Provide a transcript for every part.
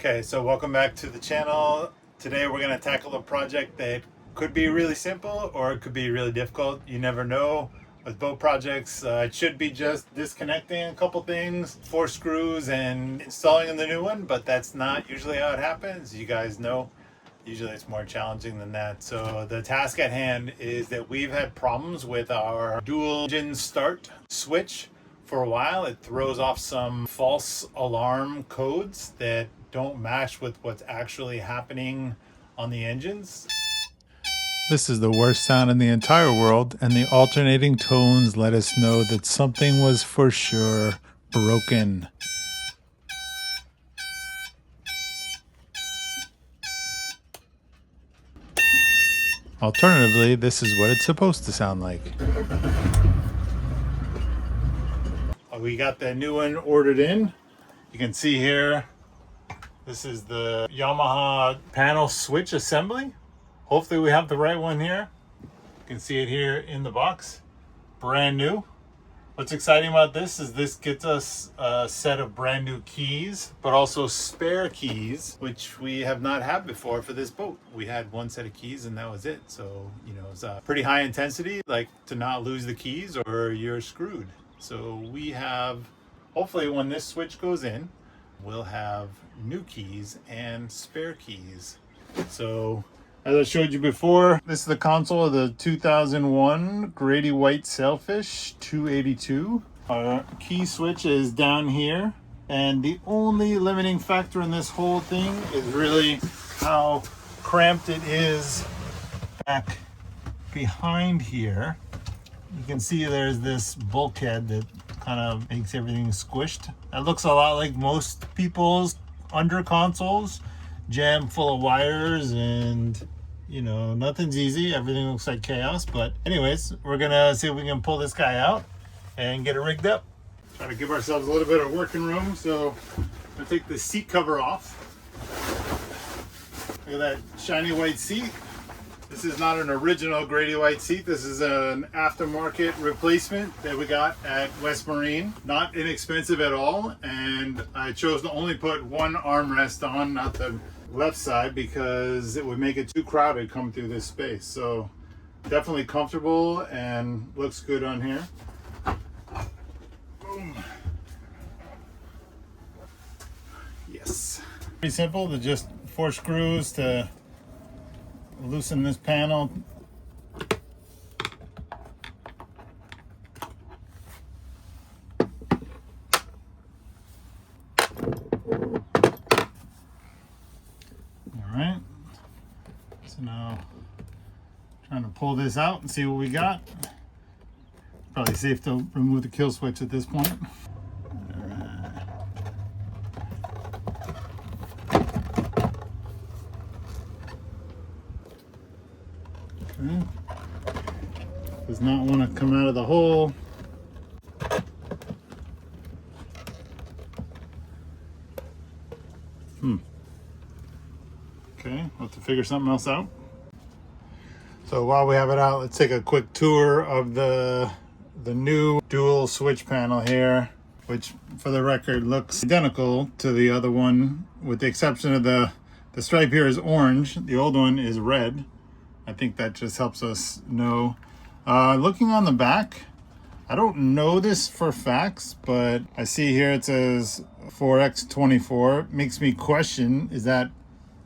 Okay, so welcome back to the channel. Today we're going to tackle a project that could be really simple or it could be really difficult. You never know with boat projects. It should be just disconnecting a couple things, 4 screws, and installing the new one, but that's not usually how it happens. You guys know, usually it's more challenging than that. So the task at hand is that we've had problems with our dual engine start switch for a while. It throws off some false alarm codes that don't match with what's actually happening on the engines. This is the worst sound in the entire world, and the alternating tones let us know that something was for sure broken. Alternatively, this is what it's supposed to sound like. We got the new one ordered in. You can see here, this is the Yamaha panel switch assembly. Hopefully we have the right one here. You can see it here in the box, brand new. What's exciting about this is this gets us a set of brand new keys, but also spare keys, which we have not had before for this boat. We had one set of keys and that was it. So, you know, it's a pretty high intensity, like to not lose the keys or you're screwed. So we have, hopefully when this switch goes in, we'll have new keys and spare keys. So as I showed you before, this is the console of the 2001 Grady White Sailfish 282. Our key switch is down here, and the only limiting factor in this whole thing is really how cramped it is back behind here. You can see there's this bulkhead that kind of makes everything squished. That looks a lot like most people's under consoles, jammed full of wires, and you know, nothing's easy. Everything looks like chaos. But anyways, we're gonna see if we can pull this guy out and get it rigged up. Try to give ourselves a little bit of working room. So I'm gonna take the seat cover off. Look at that shiny white seat. This is not an original Grady White seat. This is an aftermarket replacement that we got at West Marine. Not inexpensive at all. And I chose to only put one armrest on, not the left side, because it would make it too crowded coming through this space. So definitely comfortable and looks good on here. Boom. Yes. Pretty simple. To just 4 screws to loosen this panel. All right, so now trying to pull this out and see what we got. Probably safe to remove the kill switch at this point. All right. Okay. Does not want to come out of the hole. Okay, we'll have to figure something else out. So while we have it out, let's take a quick tour of the new dual switch panel here, which for the record looks identical to the other one, with the exception of the stripe here is orange. The old one is red. I think that just helps us know. Looking on the back, I don't know this for facts, but I see here it says 4x24. Makes me question, is that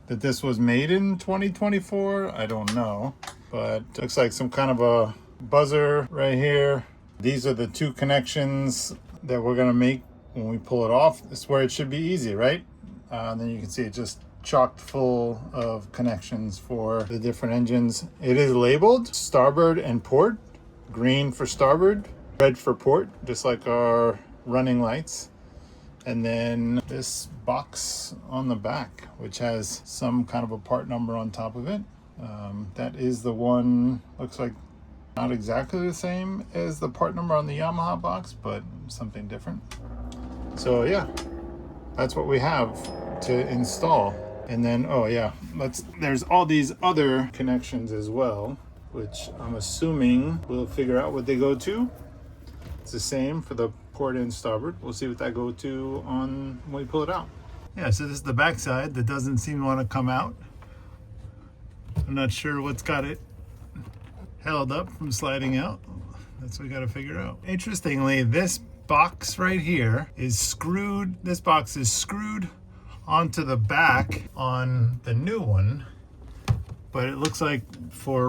this was made in 2024? I don't know, but looks like some kind of a buzzer right here. These are the 2 connections that we're gonna make when we pull it off. This is where it should be easy, right? And then you can see it just chocked full of connections for the different engines. It is labeled starboard and port. Green for starboard, red for port, just like our running lights. And then this box on the back, which has some kind of a part number on top of it. That is the one, looks like not exactly the same as the part number on the Yamaha box, but something different. So yeah, that's what we have to install. And then, oh yeah, there's all these other connections as well, which I'm assuming we'll figure out what they go to. It's the same for the port and starboard. We'll see what that go to on when we pull it out. Yeah, so this is the back side that doesn't seem to want to come out. I'm not sure what's got it held up from sliding out. That's what we got to figure out. Interestingly, this box right here is screwed. This box is screwed onto the back on the new one, but it looks like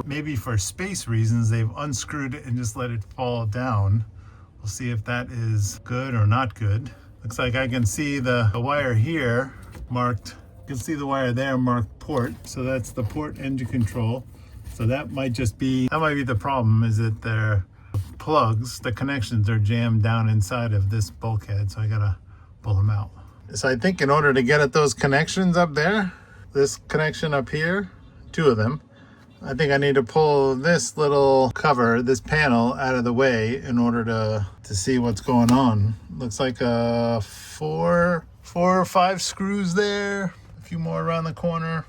maybe for space reasons, they've unscrewed it and just let it fall down. We'll see if that is good or not good. Looks like I can see the wire here marked. You can see the wire there marked port. So that's the port engine control. So that might be the problem, is that their plugs, the connections are jammed down inside of this bulkhead. So I gotta pull them out. So I think in order to get at those connections up there, this connection up here, two of them, I think I need to pull this little cover, this panel, out of the way in order to see what's going on. Looks like four or five screws there. A few more around the corner.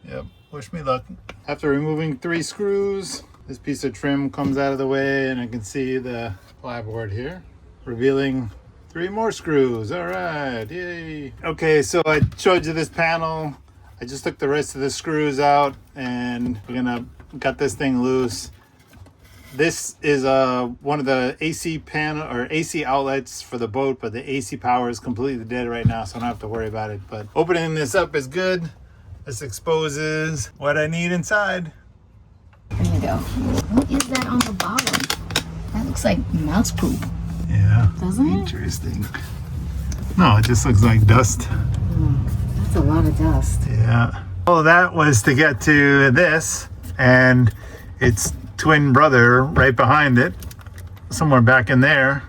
Yep, wish me luck. After removing 3 screws, this piece of trim comes out of the way and I can see the flyboard here, revealing 3 more screws. All right, yay. Okay, so I showed you this panel. I just took the rest of the screws out and we're gonna cut this thing loose. This is one of the AC panel or AC outlets for the boat, but the AC power is completely dead right now, so I don't have to worry about it. But opening this up is good. This exposes what I need inside. There you go. What is that on the bottom? That looks like mouse poop. Yeah. Doesn't it? Interesting. No, it just looks like dust. That's a lot of dust. Yeah. All of that was to get to this and its twin brother right behind it, somewhere back in there,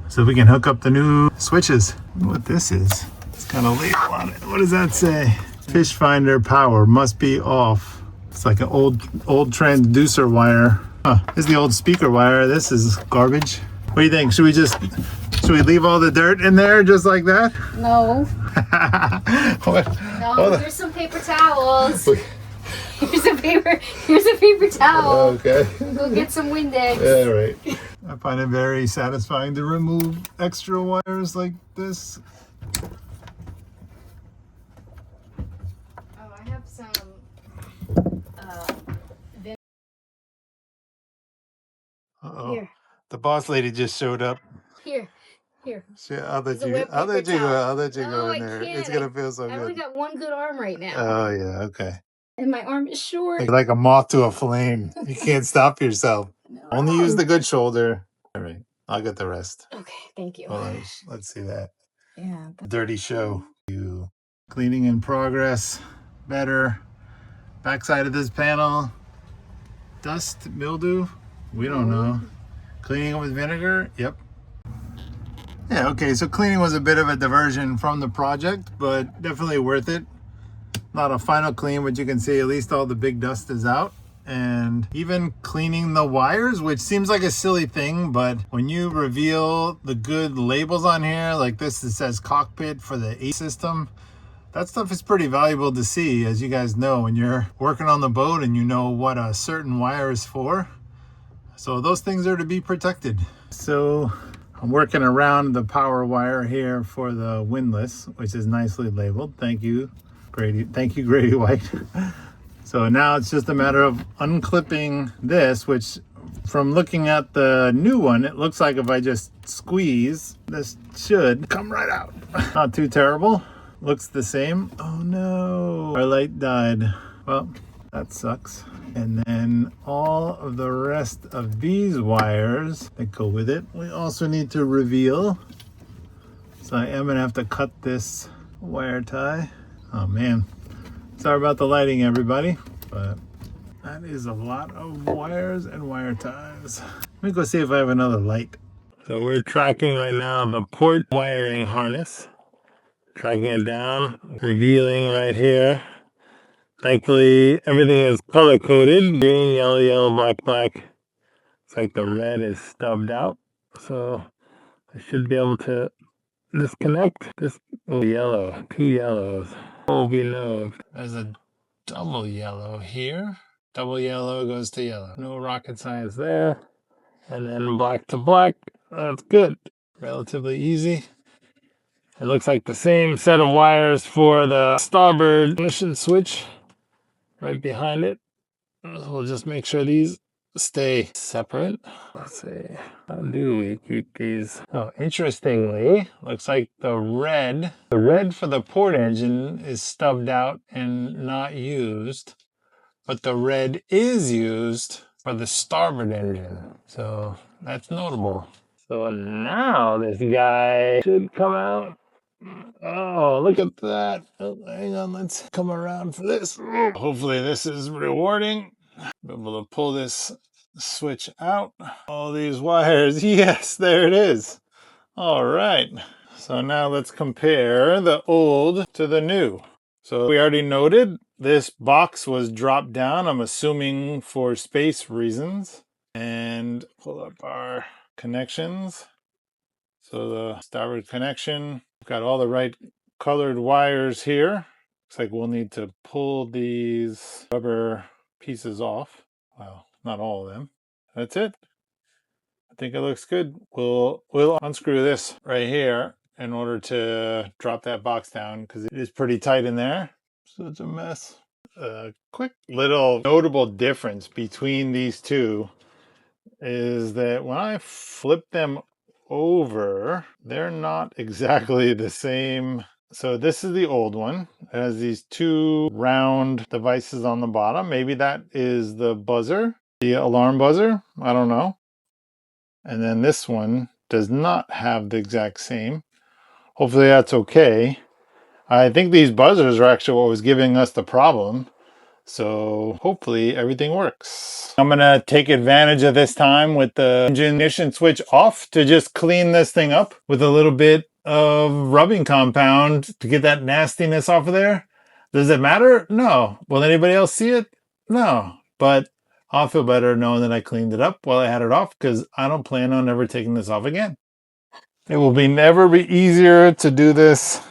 so we can hook up the new switches. I wonder what this is. It's got a label on it. What does that say? Fish finder power must be off. It's like an old transducer wire. Huh. This is the old speaker wire. This is garbage. What do you think? Should we leave all the dirt in there just like that? No. What? No, here's some paper towels. Here's a paper towel. Okay. Go get some Windex. All right. I find it very satisfying to remove extra wires like this. Oh, I have some. Uh-oh. Here. The boss lady just showed up. Here. I'll let It's a you wet go. paper I'll let you towel. go No, in I there. can't. It's gonna feel so I only good. got one good arm right now. Oh yeah, okay. And my arm is short. Like a moth to a flame. You can't stop yourself. No. Only use the good shoulder. All right, I'll get the rest. Okay, thank you. Well, let's see that. Yeah. Dirty show. Cleaning in progress. Better. Backside of this panel. Dust, mildew. We don't know. Cleaning it with vinegar. Yep. Yeah, okay, so cleaning was a bit of a diversion from the project, but definitely worth it. Not a final clean, but you can see at least all the big dust is out. And even cleaning the wires, which seems like a silly thing, but when you reveal the good labels on here, like this that says cockpit for the A system, that stuff is pretty valuable to see, as you guys know, when you're working on the boat and you know what a certain wire is for. So those things are to be protected. So I'm working around the power wire here for the windlass, which is nicely labeled. Thank you, Grady. Thank you, Grady White. So now it's just a matter of unclipping this, which from looking at the new one, it looks like if I just squeeze, this should come right out. Not too terrible. Looks the same. Oh no, our light died. Well, that sucks. And then all of the rest of these wires that go with it, we also need to reveal. So I am gonna have to cut this wire tie. Oh man, sorry about the lighting, everybody, but that is a lot of wires and wire ties. Let me go see if I have another light. So we're tracking right now the port wiring harness. Tracking it down, revealing right here. Thankfully, everything is color-coded. Green, yellow, yellow, black, black. It's like the red is stubbed out. So I should be able to disconnect this yellow, 2 yellows. Oh, we know. There's a double yellow here. Double yellow goes to yellow. No rocket science there. And then black to black. That's good. Relatively easy. It looks like the same set of wires for the starboard ignition switch right behind it. We'll just make sure these stay separate. Let's see, how do we keep these? Oh, interestingly, looks like the red for the port engine is stubbed out and not used, but the red is used for the starboard engine. So that's notable. So now this guy should come out. Oh, look at that. Oh, hang on, let's come around for this. Hopefully this is rewarding. Be able to pull this switch out. All these wires. Yes, there it is. All right. So now let's compare the old to the new. So we already noted this box was dropped down, I'm assuming for space reasons. And pull up our connections. So the starboard connection, got all the right colored wires here. Looks like we'll need to pull these rubber pieces off. Well, not all of them. That's it. I think it looks good. We'll unscrew this right here in order to drop that box down because it is pretty tight in there. Such a mess. A quick little notable difference between these two is that when I flip them over, they're not exactly the same. So this is the old one. It has these two round devices on the bottom. Maybe that is the buzzer, the alarm buzzer. I don't know. And then this one does not have the exact same. Hopefully that's okay. I think these buzzers are actually what was giving us the problem. So hopefully everything works. I'm gonna take advantage of this time with the engine ignition switch off to just clean this thing up with a little bit of rubbing compound to get that nastiness off of there. Does it matter? No. Will anybody else see it? No. But I'll feel better knowing that I cleaned it up while I had it off because I don't plan on ever taking this off again. It will never be easier to do this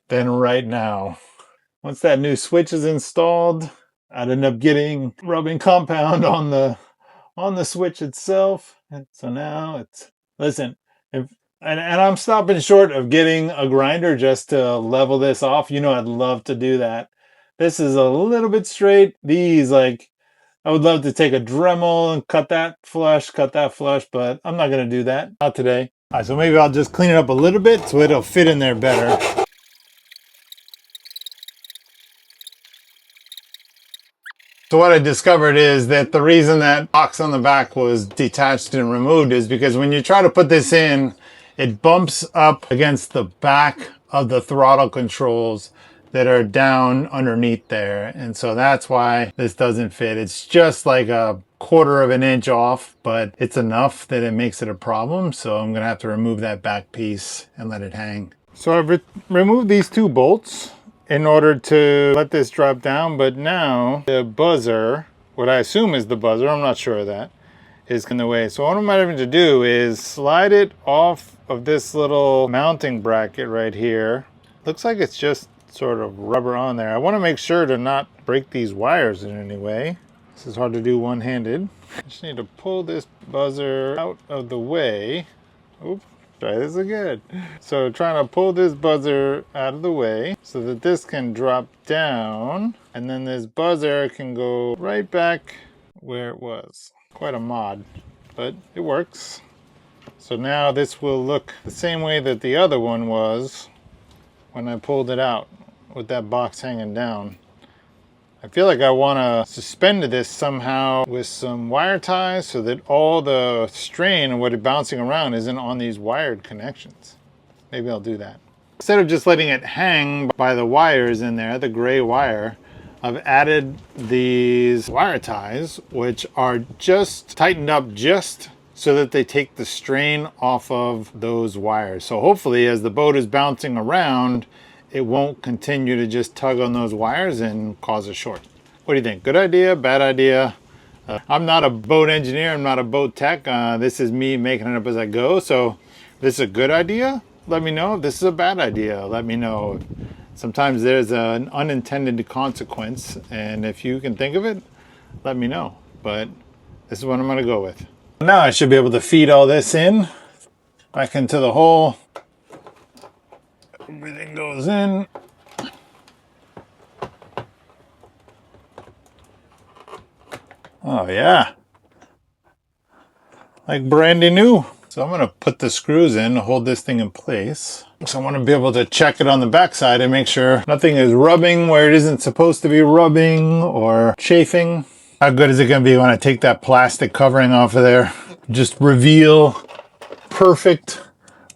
than right now. Once that new switch is installed, I'd end up getting rubbing compound on the switch itself. And so now it's, listen, and I'm stopping short of getting a grinder just to level this off. You know, I'd love to do that. This is a little bit straight. These, like, I would love to take a Dremel and cut that flush, but I'm not going to do that. Not today. All right, so maybe I'll just clean it up a little bit so it'll fit in there better. So what I discovered is that the reason that box on the back was detached and removed is because when you try to put this in, it bumps up against the back of the throttle controls that are down underneath there. And so that's why this doesn't fit. It's just like a 1/4 of an inch off, but it's enough that it makes it a problem. So I'm gonna have to remove that back piece and let it hang. So I've removed these two bolts in order to let this drop down, but now the buzzer, what I assume is the buzzer, I'm not sure of that, is in the way. So what I'm having to do is slide it off of this little mounting bracket right here. Looks like it's just sort of rubber on there. I want to make sure to not break these wires in any way. This is hard to do one-handed. I just need to pull this buzzer out of the way. Oops. Try this again. So trying to pull this buzzer out of the way so that this can drop down and then this buzzer can go right back where it was. Quite a mod, but it works. So now this will look the same way that the other one was when I pulled it out with that box hanging down. I feel like I want to suspend this somehow with some wire ties so that all the strain and what it's bouncing around isn't on these wired connections. Maybe I'll do that. Instead of just letting it hang by the wires in there, the gray wire, I've added these wire ties, which are just tightened up just so that they take the strain off of those wires. So hopefully as the boat is bouncing around, it won't continue to just tug on those wires and cause a short. What do you think? Good idea? Bad idea? I'm not a boat engineer. I'm not a boat tech. This is me making it up as I go. So if this is a good idea, let me know. If this is a bad idea, let me know. Sometimes there's an unintended consequence. And if you can think of it, let me know. But this is what I'm going to go with. Now I should be able to feed all this in back into the hole Everything goes in. Oh yeah, like brandy new. So I'm gonna put the screws in to hold this thing in place. So I want to be able to check it on the backside and make sure nothing is rubbing where it isn't supposed to be rubbing or chafing. How good is it gonna be when I take that plastic covering off of there? Just reveal perfect,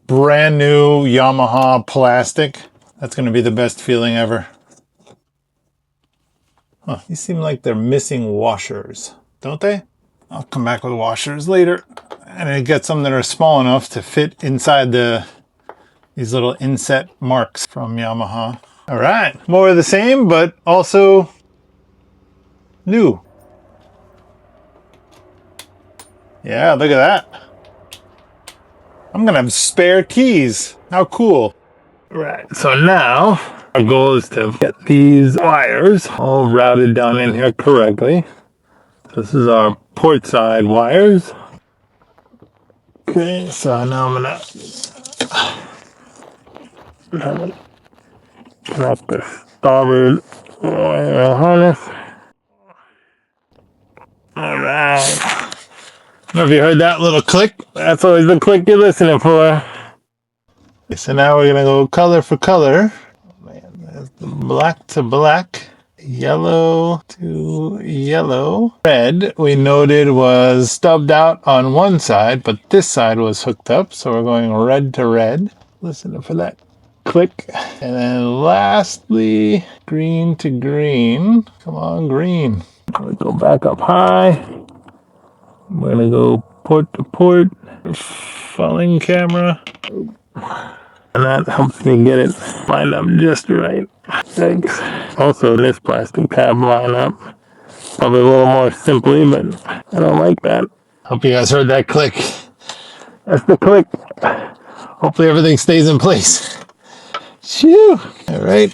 brand new Yamaha plastic. That's gonna be the best feeling ever. Huh, these seem like they're missing washers, don't they? I'll come back with washers later. And I get some that are small enough to fit inside these little inset marks from Yamaha. All right, more of the same, but also new. Yeah, look at that. I'm gonna have spare keys. How cool. Right, so now our goal is to get these wires all routed down in here correctly. This is our port side wires. Okay, so now I'm gonna connect the starboard wire harness. All right. I don't know if you heard that little click. That's always the click you're listening for. So now we're gonna go color for color. Man, that's black to black. Yellow to yellow. Red, we noted, was stubbed out on one side, but this side was hooked up, so we're going red to red. Listening for that click. And then lastly, green to green. Come on, green. We go back up high. We're gonna go port to port. Falling camera. And that helps me get it lined up just right. Thanks. Also, this plastic tab line up. Probably a little more simply, but I don't like that. Hope you guys heard that click. That's the click. Hopefully everything stays in place. Shoo! All right.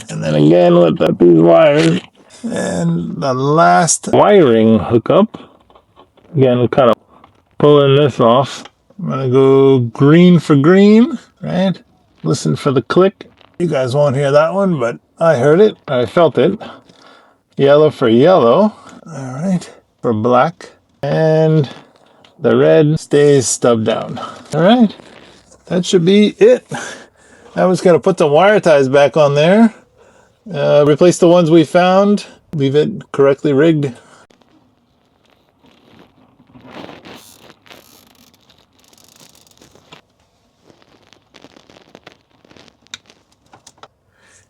And then again, lift up these wires. And the last wiring hookup. Again, kind of pulling this off. I'm gonna go green for green, right? Listen for the click. You guys won't hear that one, but I heard it. I felt it. Yellow for yellow. All right. For black. And the red stays stubbed down. All right. That should be it. I was gonna put the wire ties back on there. Replace the ones we found. Leave it correctly rigged.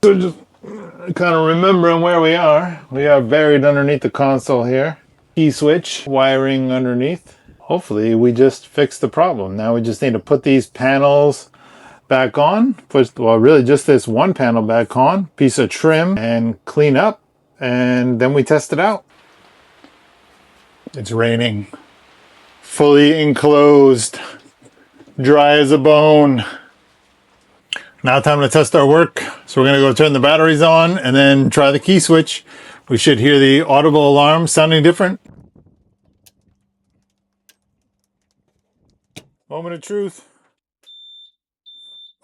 So just kind of remembering where we are. We are buried underneath the console here. Key switch, wiring underneath. Hopefully we just fixed the problem. Now we just need to put these panels back on. Well, really just this one panel back on. Piece of trim and clean up. And then we test it out. It's raining. Fully enclosed. Dry as a bone. Now time to test our work. So we're gonna go turn the batteries on and then try the key switch. We should hear the audible alarm sounding different. Moment of truth.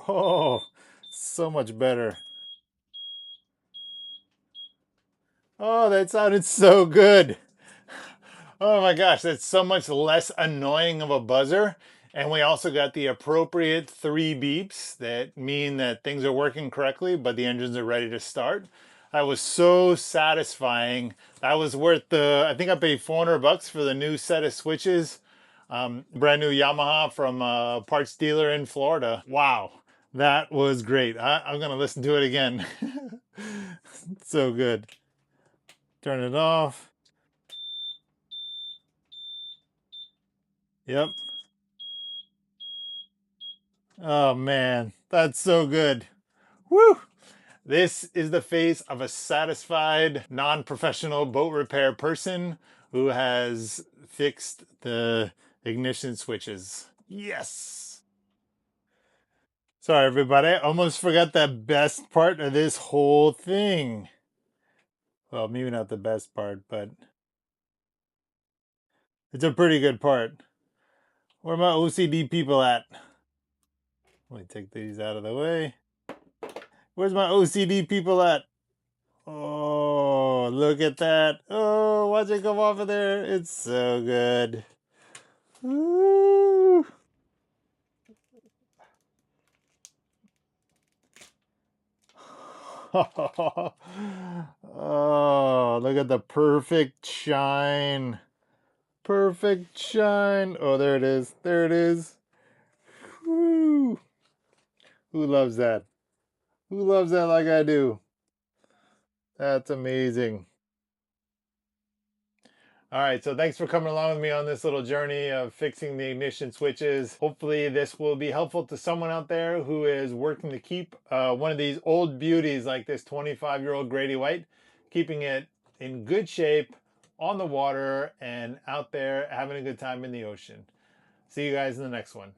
Oh, so much better. Oh, that sounded so good. Oh my gosh, that's so much less annoying of a buzzer. And we also got the appropriate 3 beeps that mean that things are working correctly, but the engines are ready to start. That was so satisfying. That was worth I think I paid $400 for the new set of switches. Brand new Yamaha from a parts dealer in Florida. Wow, that was great. I'm gonna listen to it again. So good. Turn it off. Yep. Oh man, that's so good. Woo! This is the face of a satisfied, non-professional boat repair person who has fixed the ignition switches. Yes! Sorry everybody, I almost forgot the best part of this whole thing. Well, maybe not the best part, but it's a pretty good part. Where are my OCD people at? Let me take these out of the way. Where's my OCD people at? Oh, look at that. Oh, watch it come off of there. It's so good. Woo. Oh, look at the perfect shine. Perfect shine. Oh, there it is. There it is. Woo. Who loves that? Who loves that like I do? That's amazing. All right, so thanks for coming along with me on this little journey of fixing the ignition switches. Hopefully this will be helpful to someone out there who is working to keep one of these old beauties like this 25-year-old Grady White, keeping it in good shape on the water and out there having a good time in the ocean. See you guys in the next one.